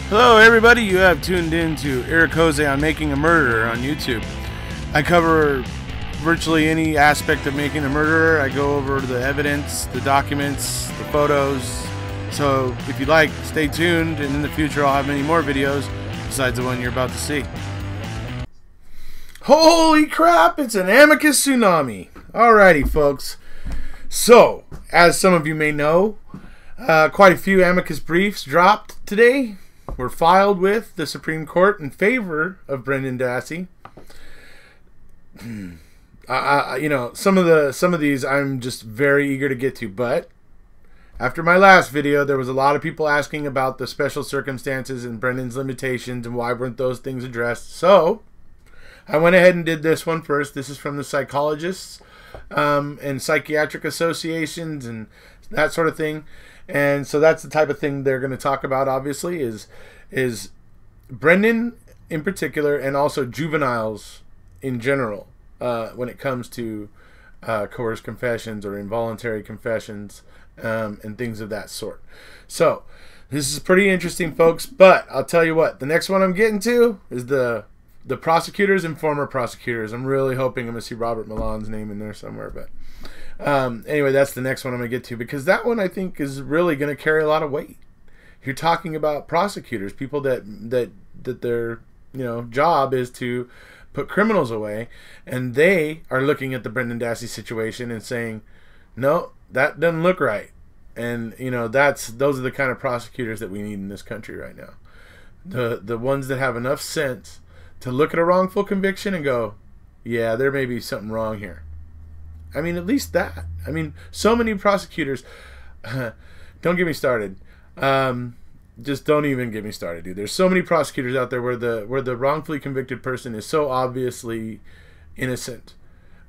Hello everybody, you have tuned in to Eric Jose on Making a Murderer on YouTube. I cover virtually any aspect of making a murderer. I go over the evidence, the documents, the photos. So if you like, stay tuned, and in the future I'll have many more videos besides the one you're about to see. Holy crap, it's an amicus tsunami. Alrighty folks, so as some of you may know, quite a few amicus briefs dropped today. Were filed with the Supreme Court in favor of Brendan Dassey. You know, some of these I'm just very eager to get to, but after my last video, there was a lot of people asking about the special circumstances and Brendan's limitations and why weren't those things addressed. So I went ahead and did this one first. This is from the psychologists and psychiatric associations and that sort of thing. And so that's the type of thing they're going to talk about, obviously, is Brendan in particular, and also juveniles in general, when it comes to coerced confessions or involuntary confessions and things of that sort. So this is pretty interesting, folks, but I'll tell you what, the next one I'm getting to is the prosecutors and former prosecutors. I'm really hoping I'm going to see Robert Milan's name in there somewhere, but anyway, that's the next one I'm going to get to, because that one I think is really going to carry a lot of weight. You're talking about prosecutors, people that their job is to put criminals away, and they are looking at the Brendan Dassey situation and saying, no, that doesn't look right. And those are the kind of prosecutors that we need in this country right now. The ones that have enough sense to look at a wrongful conviction and go, yeah, there may be something wrong here. I mean, at least that. I mean, so many prosecutors. Don't get me started. Just don't even get me started, dude. There's so many prosecutors out there where the wrongfully convicted person is so obviously innocent,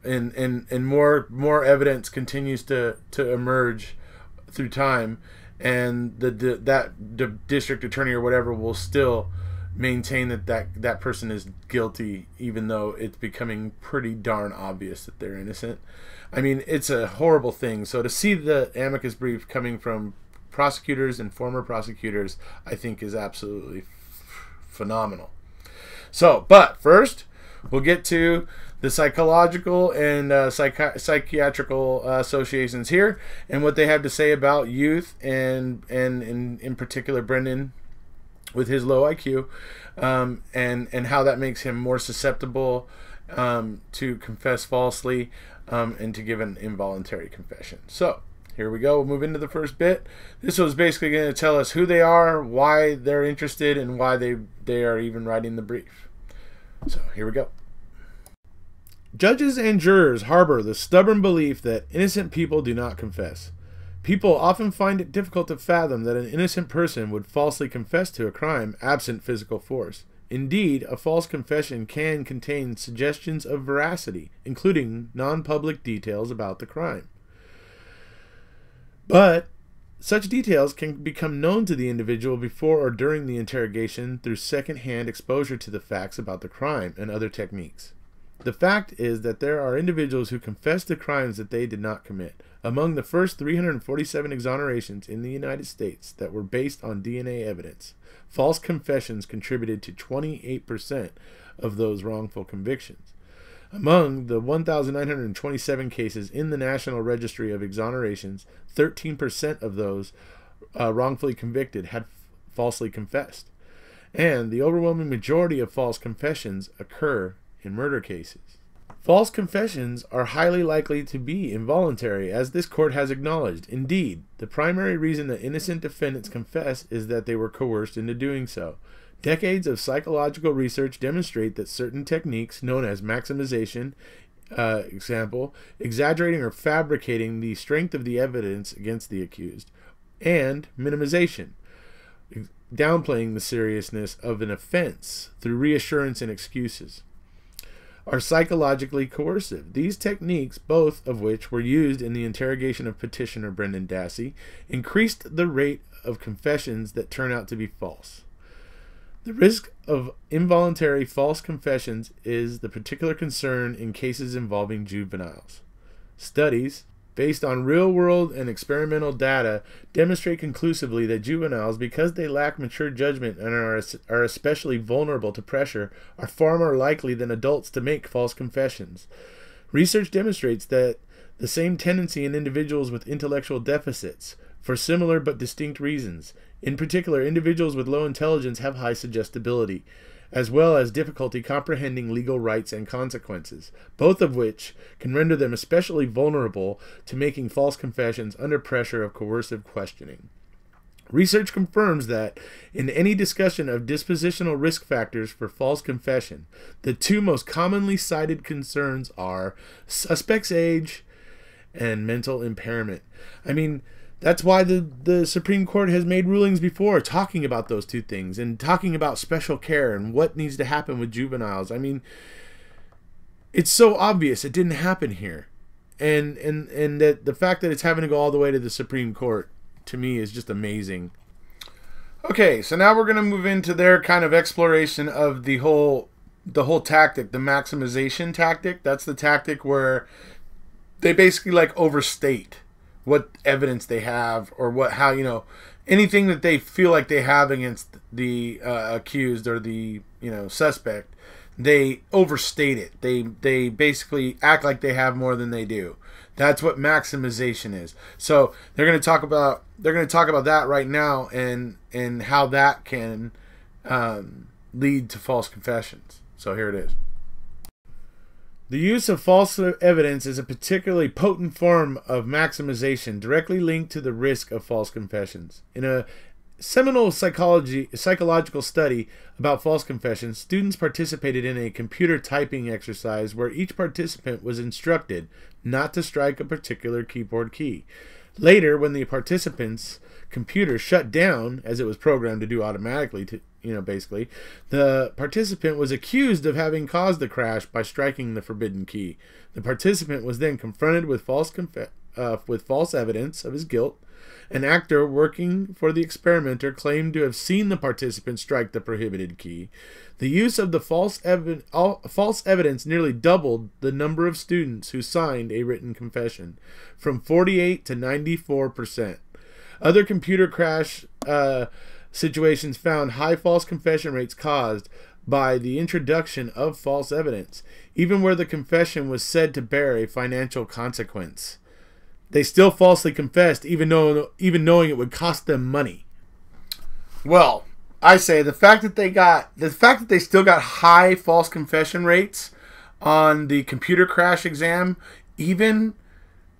and more evidence continues to emerge through time, and the district attorney or whatever will still maintain that person is guilty, even though it's becoming pretty darn obvious that they're innocent. I mean, it's a horrible thing. So to see the amicus brief coming from prosecutors and former prosecutors, I think is absolutely phenomenal. So, but first, we'll get to the psychological and psychiatrical associations here and what they have to say about youth and in particular Brendan with his low IQ, and how that makes him more susceptible to confess falsely and to give an involuntary confession. So here we go. We'll move into the first bit. This was basically going to tell us who they are, why they're interested, and why they are even writing the brief. So here we go. Judges and jurors harbor the stubborn belief that innocent people do not confess. People often find it difficult to fathom that an innocent person would falsely confess to a crime absent physical force. Indeed, a false confession can contain suggestions of veracity, including non-public details about the crime. But such details can become known to the individual before or during the interrogation through second-hand exposure to the facts about the crime and other techniques. The fact is that there are individuals who confess to crimes that they did not commit. Among the first 347 exonerations in the United States that were based on DNA evidence, false confessions contributed to 28% of those wrongful convictions. Among the 1,927 cases in the National Registry of Exonerations, 13% of those wrongfully convicted had falsely confessed. And the overwhelming majority of false confessions occur in murder cases. False confessions are highly likely to be involuntary, as this court has acknowledged. Indeed, the primary reason that innocent defendants confess is that they were coerced into doing so. Decades of psychological research demonstrate that certain techniques, known as maximization, example, exaggerating or fabricating the strength of the evidence against the accused, and minimization, downplaying the seriousness of an offense through reassurance and excuses, are psychologically coercive. These techniques, both of which were used in the interrogation of petitioner Brendan Dassey, increased the rate of confessions that turn out to be false. The risk of involuntary false confessions is the particular concern in cases involving juveniles. Studies based on real-world and experimental data, demonstrate conclusively that juveniles, because they lack mature judgment and are especially vulnerable to pressure, are far more likely than adults to make false confessions. Research demonstrates that the same tendency in individuals with intellectual deficits, for similar but distinct reasons. In particular, individuals with low intelligence have high suggestibility, as well as difficulty comprehending legal rights and consequences, both of which can render them especially vulnerable to making false confessions under pressure of coercive questioning. Research confirms that in any discussion of dispositional risk factors for false confession, the two most commonly cited concerns are suspect's age and mental impairment. I mean, that's why the Supreme Court has made rulings before talking about those two things and talking about special care and what needs to happen with juveniles. I mean, it's so obvious it didn't happen here. And that the fact that it's having to go all the way to the Supreme Court, to me, is just amazing. Okay, so now we're going to move into their kind of exploration of the whole tactic, the maximization tactic. That's the tactic where they basically like overstate what evidence they have, or how anything that they feel like they have against the accused or the suspect. They overstate it. They basically act like they have more than they do. That's what maximization is. So they're going to talk about that right now, and how that can lead to false confessions. So here it is. The use of false evidence is a particularly potent form of maximization, directly linked to the risk of false confessions. In a seminal psychological study about false confessions, students participated in a computer typing exercise where each participant was instructed not to strike a particular keyboard key. Later, when the participant's computer shut down, as it was programmed to do automatically, basically, the participant was accused of having caused the crash by striking the forbidden key. The participant was then confronted with false evidence of his guilt. An actor working for the experimenter claimed to have seen the participant strike the prohibited key. The use of the false evidence nearly doubled the number of students who signed a written confession, from 48 to 94%. Other computer crash situations found high false confession rates caused by the introduction of false evidence, even where the confession was said to bear a financial consequence. They still falsely confessed, even knowing it would cost them money. Well, I say the fact that they still got high false confession rates on the computer crash exam, even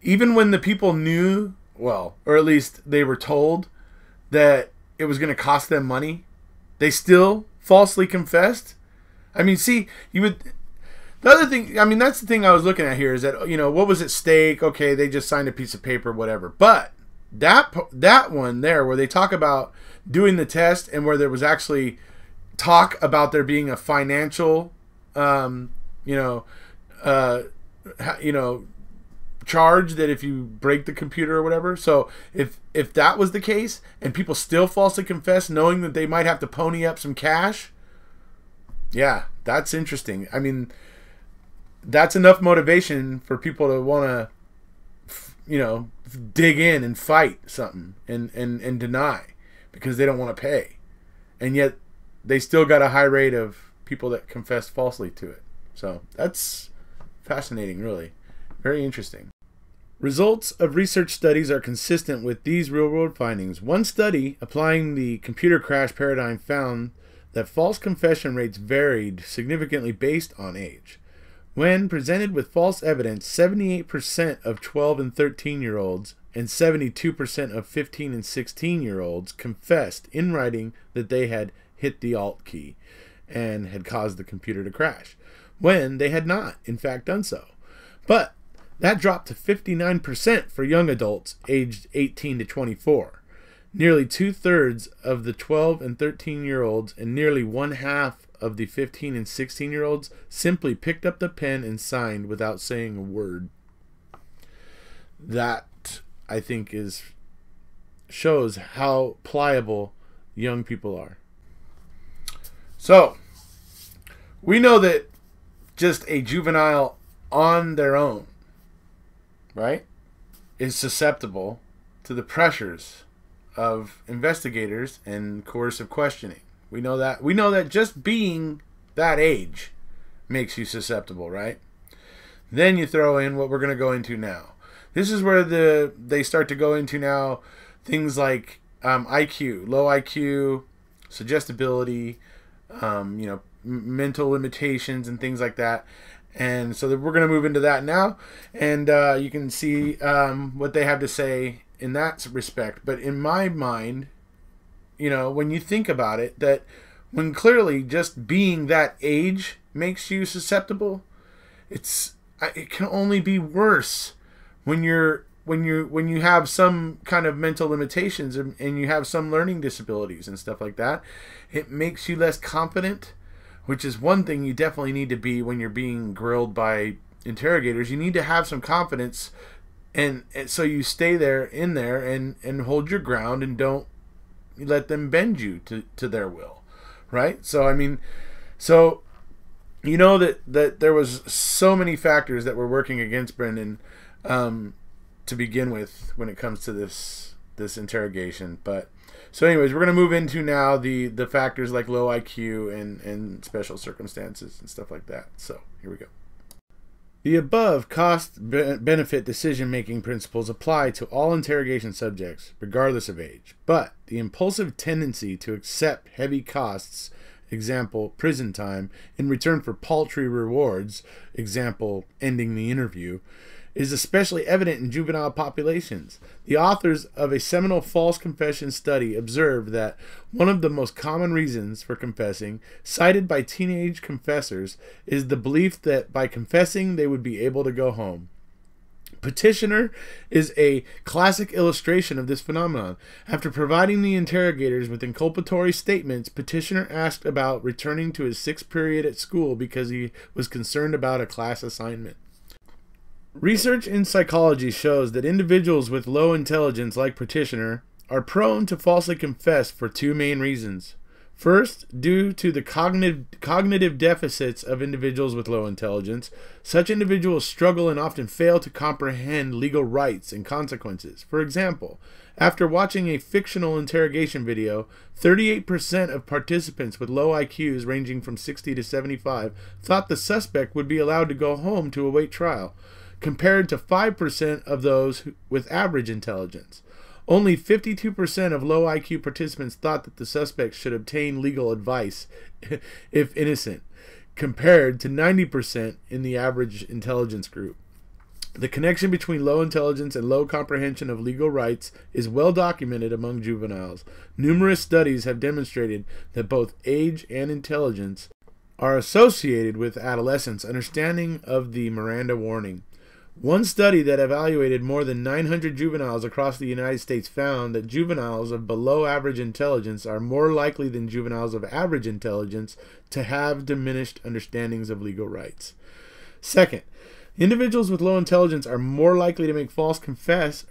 when the people knew, well, or at least they were told that it was going to cost them money, they still falsely confessed. I mean, see, the other thing, I mean, that's the thing I was looking at here, is that, what was at stake? Okay, they just signed a piece of paper, whatever. But that one there, where they talk about doing the test, and where there was actually talk about there being a financial, charge that if you break the computer or whatever. So if that was the case, and people still falsely confess, knowing that they might have to pony up some cash, yeah, that's interesting. I mean, that's enough motivation for people to want to, dig in and fight something and deny, because they don't want to pay. And yet they still got a high rate of people that confess falsely to it. So that's fascinating, really. Very interesting. Results of research studies are consistent with these real-world findings. One study applying the computer crash paradigm found that false confession rates varied significantly based on age. When presented with false evidence, 78% of 12 and 13-year-olds and 72% of 15 and 16-year-olds confessed in writing that they had hit the Alt key and had caused the computer to crash, when they had not, in fact, done so. But that dropped to 59% for young adults aged 18 to 24. Nearly two-thirds of the 12 and 13-year-olds and nearly one-half of the 15 and 16-year-olds simply picked up the pen and signed without saying a word. That, I think, shows how pliable young people are. So, we know that just a juvenile on their own, right, is susceptible to the pressures of investigators and coercive questioning. We know that. We know that just being that age makes you susceptible, right? Then you throw in what we're going to go into now. This is where they start to go into now things like IQ, low IQ, suggestibility, mental limitations and things like that. And so we're going to move into that now, and you can see what they have to say in that respect. But in my mind, when you think about it, that when clearly just being that age makes you susceptible, it can only be worse when you have some kind of mental limitations and you have some learning disabilities and stuff like that. It makes you less competent, which is one thing you definitely need to be when you're being grilled by interrogators. You need to have some confidence, and so you stay in there and hold your ground and don't let them bend you to their will, right? So I mean, that there was so many factors that were working against Brendan to begin with when it comes to this interrogation. But so anyways, we're going to move into now the factors like low IQ and special circumstances and stuff like that. So here we go. The above cost-benefit decision-making principles apply to all interrogation subjects, regardless of age. But the impulsive tendency to accept heavy costs, example, prison time, in return for paltry rewards, example, ending the interview, is especially evident in juvenile populations. The authors of a seminal false confession study observed that one of the most common reasons for confessing, cited by teenage confessors, is the belief that by confessing they would be able to go home. Petitioner is a classic illustration of this phenomenon. After providing the interrogators with inculpatory statements, Petitioner asked about returning to his 6th period at school because he was concerned about a class assignment. Research in psychology shows that individuals with low intelligence, like Petitioner, are prone to falsely confess for 2 main reasons. First, due to the cognitive deficits of individuals with low intelligence, such individuals struggle and often fail to comprehend legal rights and consequences. For example, after watching a fictional interrogation video, 38% of participants with low IQs ranging from 60 to 75 thought the suspect would be allowed to go home to await trial, compared to 5% of those with average intelligence. Only 52% of low IQ participants thought that the suspect should obtain legal advice if innocent, compared to 90% in the average intelligence group. The connection between low intelligence and low comprehension of legal rights is well documented among juveniles. Numerous studies have demonstrated that both age and intelligence are associated with adolescents' understanding of the Miranda warning. One study that evaluated more than 900 juveniles across the United States found that juveniles of below average intelligence are more likely than juveniles of average intelligence to have diminished understandings of legal rights. Second, individuals with low intelligence are more likely to false confess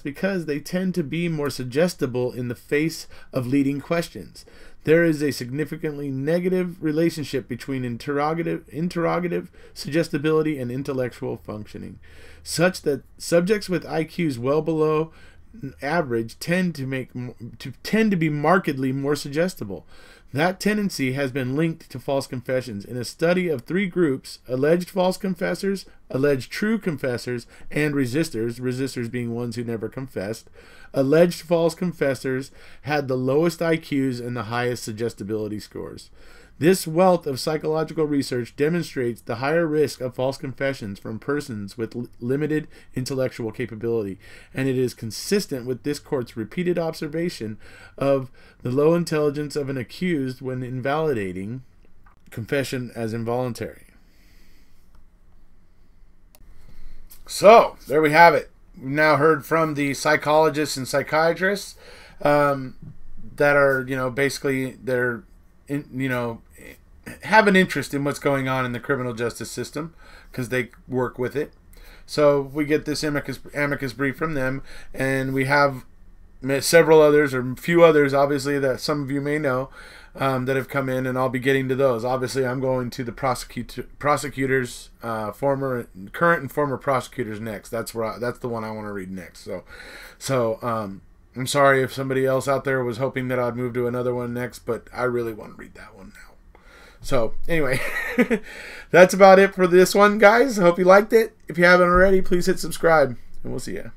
because they tend to be more suggestible in the face of leading questions. There is a significantly negative relationship between interrogative suggestibility and intellectual functioning, such that subjects with IQs well below average tend to be markedly more suggestible. That tendency has been linked to false confessions. In a study of 3 groups, alleged false confessors, alleged true confessors, and resistors being ones who never confessed, alleged false confessors had the lowest IQs and the highest suggestibility scores. This wealth of psychological research demonstrates the higher risk of false confessions from persons with limited intellectual capability, and it is consistent with this court's repeated observation of the low intelligence of an accused when invalidating confession as involuntary. So, there we have it. We've now heard from the psychologists and psychiatrists that are, basically they're, have an interest in what's going on in the criminal justice system because they work with it. So we get this amicus brief from them, and we have several others, or a few others, obviously, that some of you may know, that have come in, and I'll be getting to those. Obviously, I'm going to the prosecutors, current and former prosecutors next. That's the one I want to read next. So I'm sorry if somebody else out there was hoping that I'd move to another one next, but I really want to read that one now. So anyway, that's about it for this one, guys. I hope you liked it. If you haven't already, please hit subscribe, and we'll see ya.